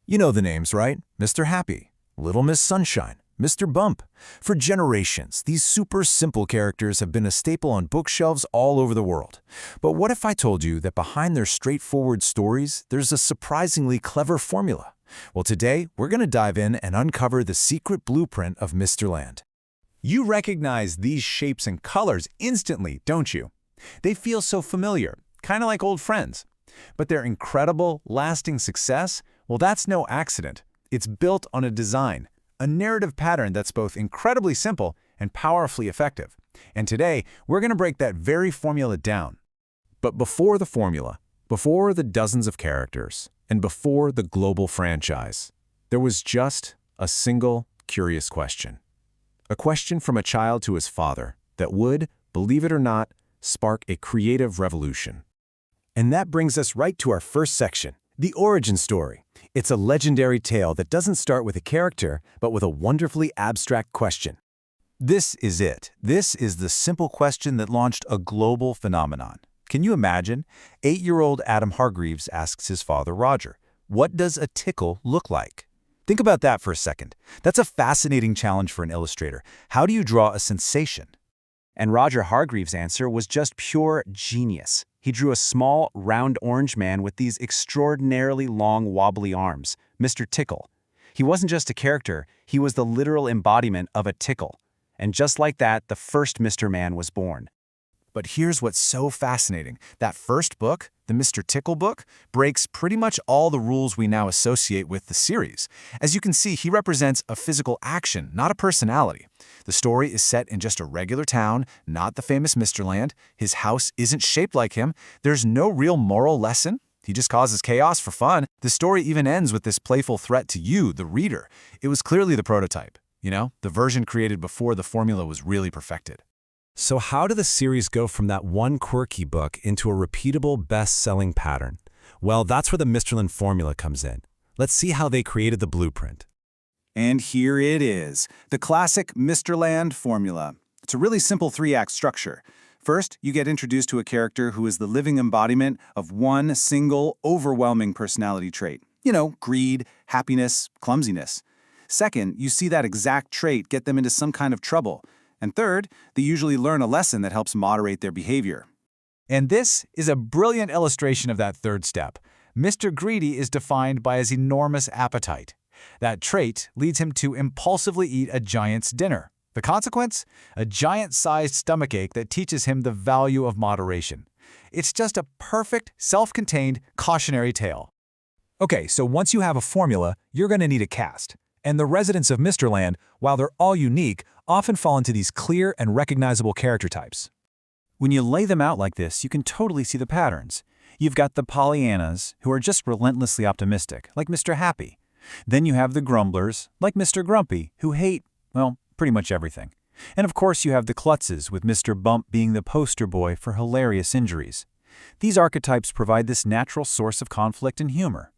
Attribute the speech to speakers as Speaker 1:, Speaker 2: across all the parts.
Speaker 1: You know the names, right? Mr. Happy, Little Miss Sunshine, Mr. Bump. For generations, these super simple characters have been a staple on bookshelves all over the world. But what if I told you that behind their straightforward stories, there's a surprisingly clever formula? Well, today, we're going to dive in and uncover the secret blueprint of Mr. Land.
Speaker 2: You recognize these shapes and colors instantly, don't you? They feel so familiar, kind of like old friends. But their incredible, lasting success, well, that's no accident. It's built on a design, a narrative pattern that's both incredibly simple and powerfully effective. And today, we're going to break that very formula down.
Speaker 1: But before the formula, before the dozens of characters, and before the global franchise, there was just a single curious question. A question from a child to his father that would, believe it or not, spark a creative revolution. And that brings us right to our first section, the origin story. It's a legendary tale that doesn't start with a character, but with a wonderfully abstract question. This is it. This is the simple question that launched a global phenomenon. Can you imagine? 8-year-old Adam Hargreaves asks his father Roger, "What does a tickle look like?" Think about that for a second. That's a fascinating challenge for an illustrator. How do you draw a sensation?
Speaker 3: And Roger Hargreaves' answer was just pure genius. He drew a small, round orange man with these extraordinarily long, wobbly arms, Mr. Tickle. He wasn't just a character, he was the literal embodiment of a tickle. And just like that, the first Mr. Man was born.
Speaker 1: But here's what's so fascinating. That first book, the Mr. Tickle book, breaks pretty much all the rules we now associate with the series. As you can see, he represents a physical action, not a personality. The story is set in just a regular town, not the famous Mr. Land. His house isn't shaped like him. There's no real moral lesson. He just causes chaos for fun. The story even ends with this playful threat to you, the reader. It was clearly the prototype, the version created before the formula was really perfected. So how did the series go from that one quirky book into a repeatable, best-selling pattern? Well, that's where the Mr. Land formula comes in. Let's see how they created the blueprint.
Speaker 2: And here it is, the classic Mr. Land formula. It's a really simple 3-act structure. First, you get introduced to a character who is the living embodiment of one single, overwhelming personality trait. Greed, happiness, clumsiness. Second, you see that exact trait get them into some kind of trouble. And third, they usually learn a lesson that helps moderate their behavior.
Speaker 4: And this is a brilliant illustration of that third step. Mr. Greedy is defined by his enormous appetite. That trait leads him to impulsively eat a giant's dinner. The consequence? A giant-sized stomachache that teaches him the value of moderation. It's just a perfect, self-contained, cautionary tale. Okay, so once you have a formula, you're going to need a cast. And the residents of Mr. Land, while they're all unique, often fall into these clear and recognizable character types.
Speaker 5: When you lay them out like this, you can totally see the patterns. You've got the Pollyannas, who are just relentlessly optimistic, like Mr. Happy. Then you have the Grumblers, like Mr. Grumpy, who hate, well, pretty much everything. And of course you have the Klutzes, with Mr. Bump being the poster boy for hilarious injuries. These archetypes provide this natural source of conflict and humor.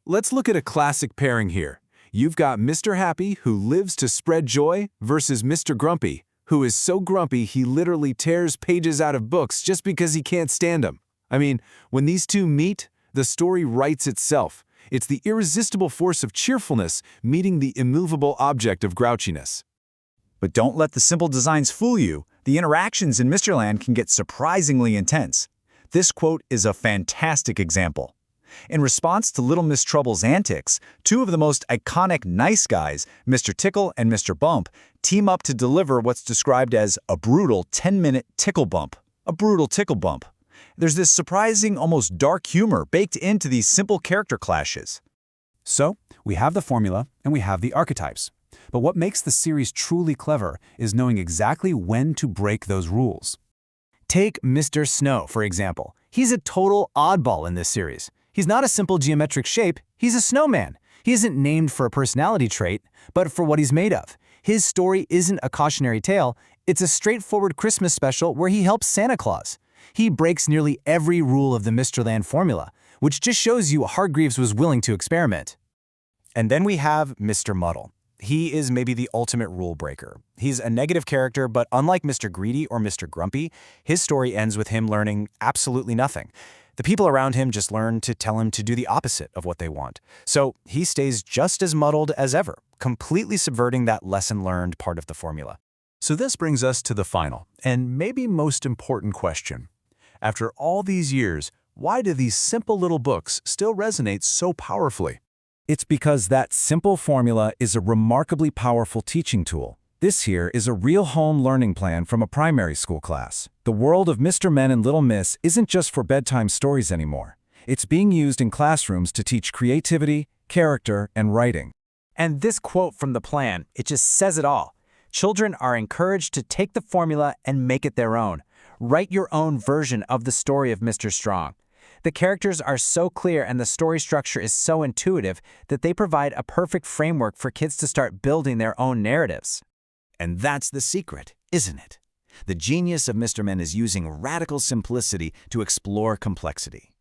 Speaker 1: Let's look at a classic pairing here. You've got Mr. Happy, who lives to spread joy, versus Mr. Grumpy, who is so grumpy he literally tears pages out of books just because he can't stand them. I mean, when these two meet, the story writes itself. It's the irresistible force of cheerfulness meeting the immovable object of grouchiness.
Speaker 5: But don't let the simple designs fool you. The interactions in Mr. Land can get surprisingly intense. This quote is a fantastic example. In response to Little Miss Trouble's antics, two of the most iconic nice guys, Mr. Tickle and Mr. Bump, team up to deliver what's described as a brutal 10-minute tickle bump. A brutal tickle bump. There's this surprising, almost dark humor baked into these simple character clashes.
Speaker 4: So, we have the formula and we have the archetypes. But what makes the series truly clever is knowing exactly when to break those rules. Take Mr. Snow, for example. He's a total oddball in this series. He's not a simple geometric shape, he's a snowman. He isn't named for a personality trait, but for what he's made of. His story isn't a cautionary tale, it's a straightforward Christmas special where he helps Santa Claus. He breaks nearly every rule of the Mr. Land formula, which just shows you Hargreaves was willing to experiment.
Speaker 1: And then we have Mr. Muddle.
Speaker 3: He is maybe the ultimate rule breaker. He's a negative character, but unlike Mr. Greedy or Mr. Grumpy, his story ends with him learning absolutely nothing. The people around him just learn to tell him to do the opposite of what they want. So he stays just as muddled as ever, completely subverting that lesson learned part of the formula.
Speaker 1: So this brings us to the final, and maybe most important question. After all these years, why do these simple little books still resonate so powerfully? It's because that simple formula is a remarkably powerful teaching tool. This here is a real home learning plan from a primary school class. The world of Mr. Men and Little Miss isn't just for bedtime stories anymore. It's being used in classrooms to teach creativity, character, and writing.
Speaker 4: And this quote from the plan, it just says it all. Children are encouraged to take the formula and make it their own. Write your own version of the story of Mr. Strong. The characters are so clear and the story structure is so intuitive that they provide a perfect framework for kids to start building their own narratives.
Speaker 6: And that's the secret, isn't it? The genius of Mr. Men is using radical simplicity to explore complexity.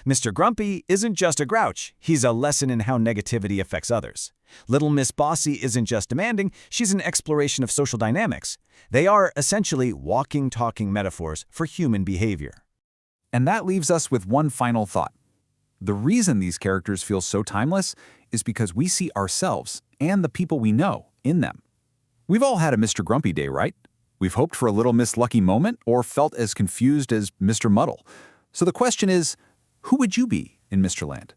Speaker 6: Mr. Grumpy isn't just a grouch, he's a lesson in how negativity affects others. Little Miss Bossy isn't just demanding, she's an exploration of social dynamics. They are essentially walking, talking metaphors for human behavior.
Speaker 5: And that leaves us with one final thought. The reason these characters feel so timeless is because we see ourselves and the people we know in them. We've all had a Mr. Grumpy day, right? We've hoped for a Little Miss Lucky moment or felt as confused as Mr. Muddle. So the question is, who would you be in Mr. Land?